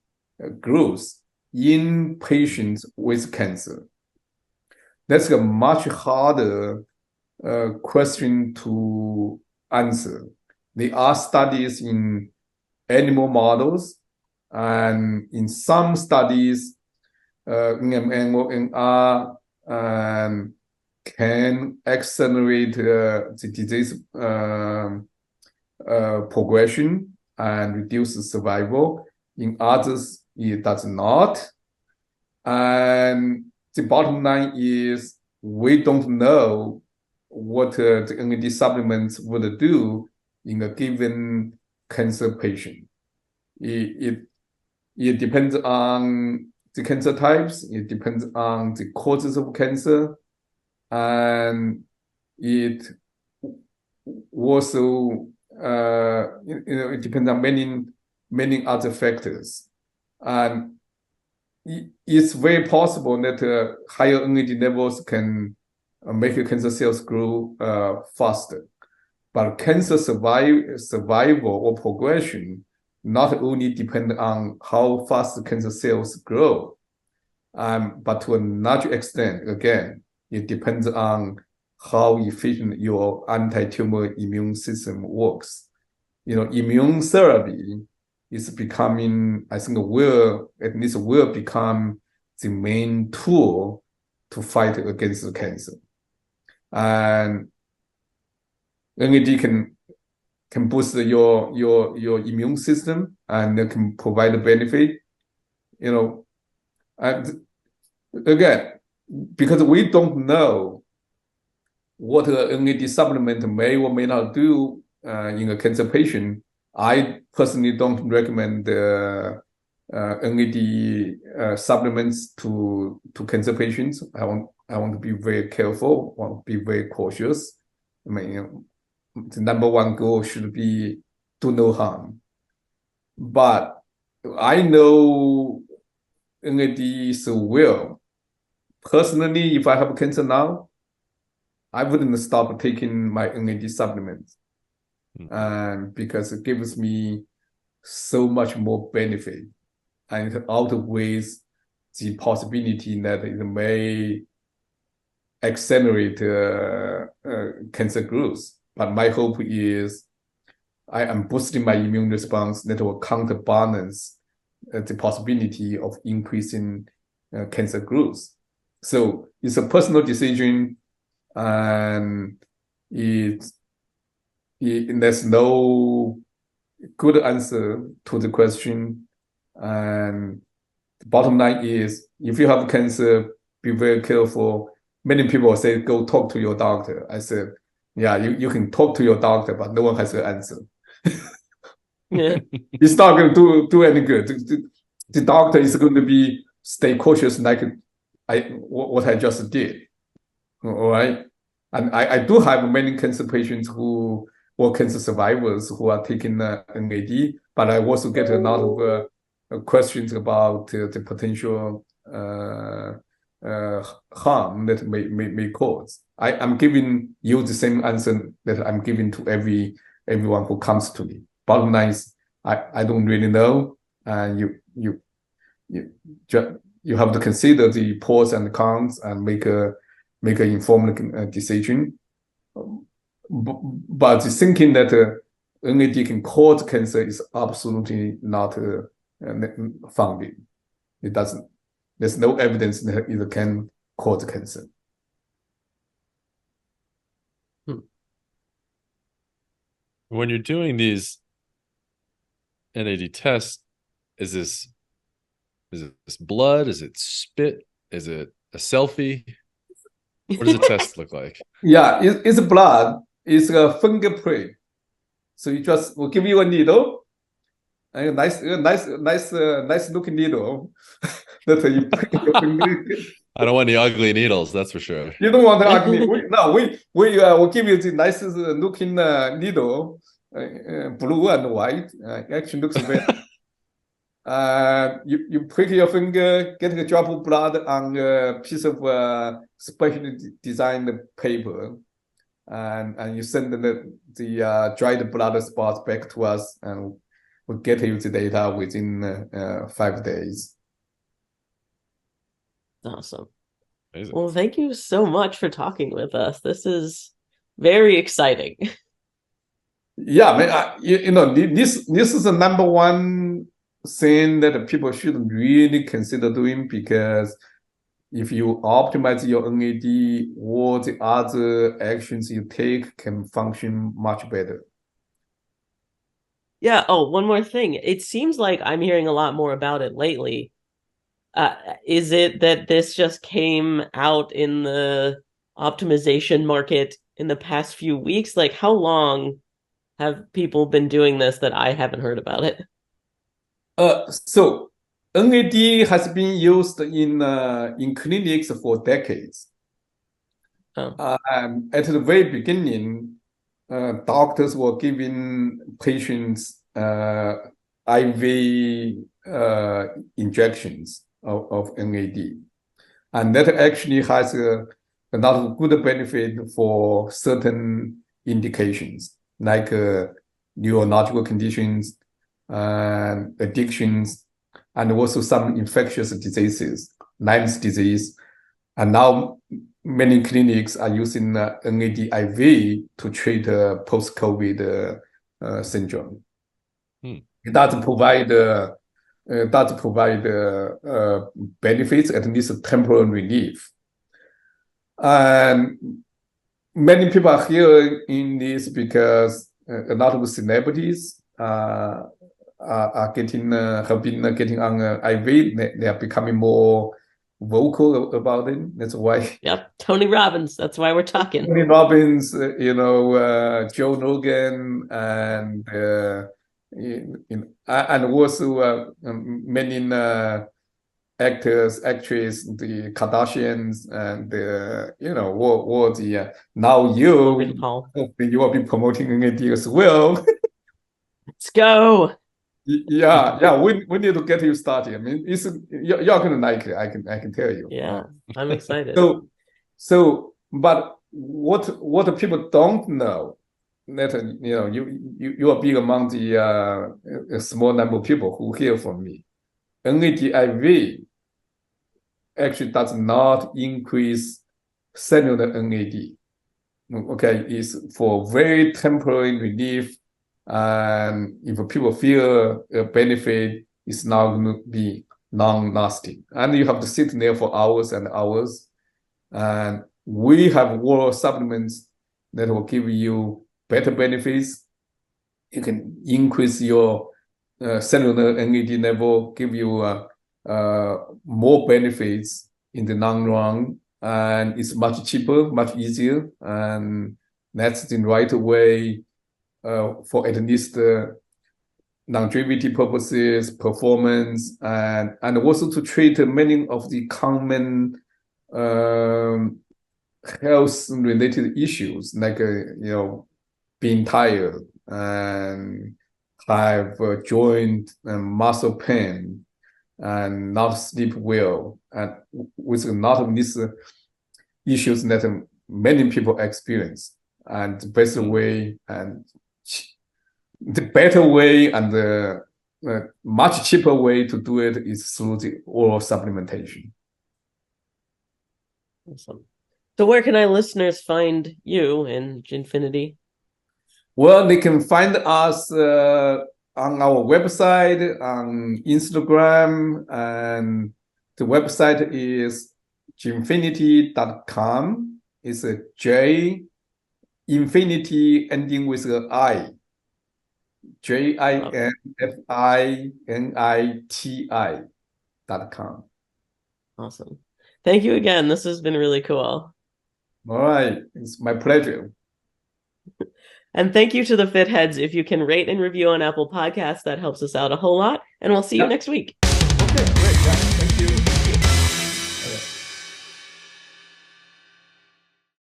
growth in patients with cancer. That's a much harder question to answer. There are studies in animal models, and in some studies, NMN or NR can accelerate the disease progression and reduce survival. In others, it does not. And the bottom line is, we don't know what the NAD supplements would do in a given cancer patient. It depends on the cancer types, it depends on the causes of cancer, and it also it depends on many other factors. And it's very possible that higher NAD levels can make cancer cells grow faster. But cancer survival or progression not only depend on how fast the cancer cells grow, but to a large extent, again, it depends on how efficient your anti-tumor immune system works. Immune therapy is becoming, I think, will become the main tool to fight against the cancer. And NAD can boost your immune system and it can provide a benefit. And again, because we don't know what an NAD supplement may or may not do in a cancer patient, I personally don't recommend NAD supplements to cancer patients. I want to be very careful, want to be very cautious. I mean, the number one goal should be do no harm. But I know NAD so well. Personally, if I have cancer now, I wouldn't stop taking my NAD supplements. Because it gives me so much more benefit, and it outweighs the possibility that it may accelerate cancer growth. But my hope is I am boosting my immune response that will counterbalance the possibility of increasing cancer growth. So it's a personal decision, and there's no good answer to the question. And the bottom line is, if you have cancer, be very careful. Many people say, go talk to your doctor. I said, yeah, you can talk to your doctor, but no one has an answer. Yeah. It's not going to do any good. The doctor is going to stay cautious like what I just did. All right. And I do have many cancer patients or cancer survivors who are taking NAD, but I also get a lot of questions about the potential harm that may cause. I'm giving you the same answer that I'm giving to everyone who comes to me. Bottom line is, I don't really know, and you have to consider the pros and cons and make an informed decision. But the thinking that NAD can cause cancer is absolutely not founded. It doesn't. There's no evidence that it can cause cancer. When you're doing these NAD tests, is this blood? Is it spit? Is it a selfie? What does a test look like? Yeah, it's blood. It's a fingerprint. So we'll give you a needle, a nice looking needle that you prick your finger. I don't want any ugly needles, that's for sure. You don't want the ugly. We'll give you the nicest looking needle, blue and white. Actually looks very. You prick your finger, get a drop of blood on a piece of specially designed paper, and you send the dried blood spots back to us, and we'll get you the data within 5 days. Awesome. Amazing. Well, thank you so much for talking with us. This is very exciting. Yeah, man, this is the number one thing that people should really consider doing, because if you optimize your NAD, all the other actions you take can function much better. Yeah. Oh, one more thing. It seems like I'm hearing a lot more about it lately. Is it that this just came out in the optimization market in the past few weeks? Like, how long have people been doing this that I haven't heard about it? So NAD has been used in clinics for decades. At the very beginning, doctors were giving patients IV injections of NAD. And that actually has a lot of good benefit for certain indications, like neurological conditions, addictions, and also some infectious diseases, Lyme's disease. And now many clinics are using NAD IV to treat post-COVID syndrome. It does provide benefits, at least temporary relief. And many people are hearing this because a lot of celebrities are getting have been getting on IV. They are becoming more vocal about it. That's why. Yep, Tony Robbins. That's why we're talking. Tony Robbins, Joe Rogan, and and also many actors, actresses, the Kardashians, and what the now you will be promoting it as well. Let's go. Yeah, we need to get you started. I mean, you're gonna like it. I can tell you. Yeah, I'm excited. But what people don't know, that you are being among the a small number of people who hear from me. NAD IV actually does not increase cellular NAD. Okay, it's for very temporary relief, and if people feel a benefit, it's not going to be long-lasting, and you have to sit there for hours and hours. And we have oral supplements that will give you better benefits. You can increase your cellular NAD level, give you more benefits in the long run, and it's much cheaper, much easier, and that's the right way for at least longevity purposes, performance, and also to treat many of the common health-related issues, like being tired and have joint and muscle pain and not sleep well, and with a lot of these issues that many people experience. And the best way and the better way and the much cheaper way to do it is through the oral supplementation. Awesome. So where can our listeners find you in Jinfiniti? Well, they can find us on our website, on Instagram, and the website is jinfiniti.com. It's a J, infinity ending with an I. JINFINITI.com. Awesome. Thank you again. This has been really cool. All right. It's my pleasure. And thank you to the Fit Heads. If you can rate and review on Apple Podcasts, that helps us out a whole lot. And we'll see you next week.